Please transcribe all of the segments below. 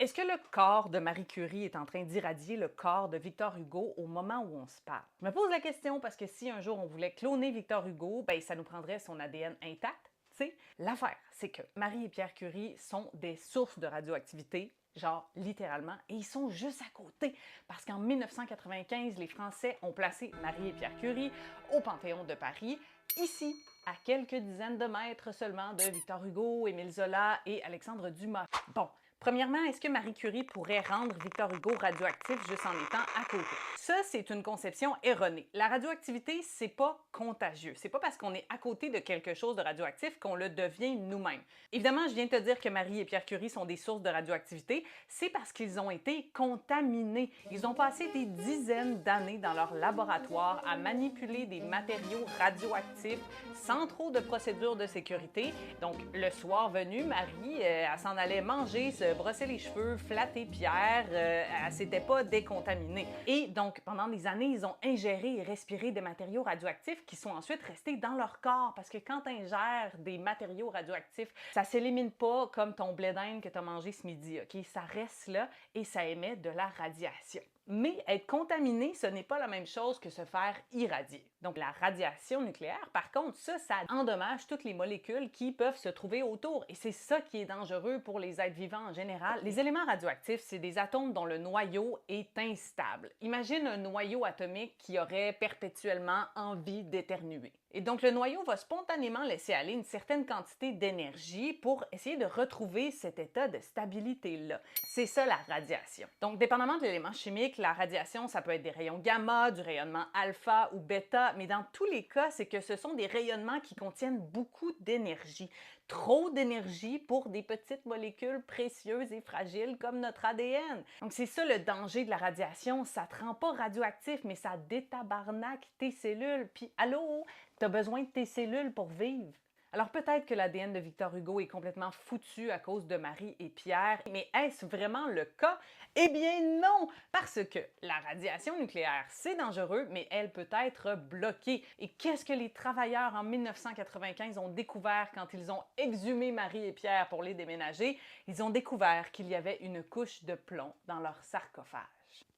Est-ce que le corps de Marie Curie est en train d'irradier le corps de Victor Hugo au moment où on se parle? Je me pose la question parce que si un jour on voulait cloner Victor Hugo, ben ça nous prendrait son ADN intact, tu sais. L'affaire, c'est que Marie et Pierre Curie sont des sources de radioactivité, genre littéralement, et ils sont juste à côté parce qu'en 1995, les Français ont placé Marie et Pierre Curie au Panthéon de Paris, ici, à quelques dizaines de mètres seulement de Victor Hugo, Émile Zola et Alexandre Dumas. Bon, premièrement, est-ce que Marie Curie pourrait rendre Victor Hugo radioactif juste en étant à côté? Ça, c'est une conception erronée. La radioactivité, c'est pas contagieux. C'est pas parce qu'on est à côté de quelque chose de radioactif qu'on le devient nous-mêmes. Évidemment, je viens de te dire que Marie et Pierre Curie sont des sources de radioactivité. C'est parce qu'ils ont été contaminés. Ils ont passé des dizaines d'années dans leur laboratoire à manipuler des matériaux radioactifs sans trop de procédures de sécurité. Donc, le soir venu, Marie, elle s'en allait manger, se brosser les cheveux, flatter Pierre, elle s'était pas décontaminée. Et donc, pendant des années, ils ont ingéré et respiré des matériaux radioactifs qui sont ensuite restés dans leur corps. Parce que quand tu ingères des matériaux radioactifs, ça s'élimine pas comme ton blé d'Inde que tu as mangé ce midi, ok? Ça reste là et ça émet de la radiation. Mais être contaminé, ce n'est pas la même chose que se faire irradier. Donc la radiation nucléaire, par contre, ça endommage toutes les molécules qui peuvent se trouver autour. Et c'est ça qui est dangereux pour les êtres vivants en général. Les éléments radioactifs, c'est des atomes dont le noyau est instable. Imagine un noyau atomique qui aurait perpétuellement envie d'éternuer. Et donc le noyau va spontanément laisser aller une certaine quantité d'énergie pour essayer de retrouver cet état de stabilité-là. C'est ça la radiation. Donc dépendamment de l'élément chimique, la radiation, ça peut être des rayons gamma, du rayonnement alpha ou bêta, mais dans tous les cas, c'est que ce sont des rayonnements qui contiennent beaucoup d'énergie. Trop d'énergie pour des petites molécules précieuses et fragiles comme notre ADN. Donc c'est ça le danger de la radiation, ça te rend pas radioactif, mais ça détabarnaque tes cellules. Puis allô, t'as besoin de tes cellules pour vivre. Alors peut-être que l'ADN de Victor Hugo est complètement foutu à cause de Marie et Pierre, mais est-ce vraiment le cas? Eh bien non, parce que la radiation nucléaire, c'est dangereux, mais elle peut être bloquée. Et qu'est-ce que les travailleurs en 1995 ont découvert quand ils ont exhumé Marie et Pierre pour les déménager? Ils ont découvert qu'il y avait une couche de plomb dans leur sarcophage.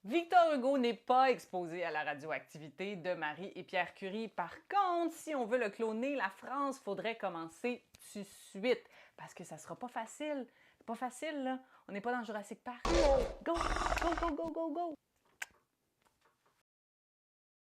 Victor Hugo n'est pas exposé à la radioactivité de Marie et Pierre Curie. Par contre, si on veut le cloner, la France, faudrait commencer tout de suite. Parce que ça sera pas facile. C'est pas facile, là. On n'est pas dans Jurassic Park. Go, go, go, go, go, go!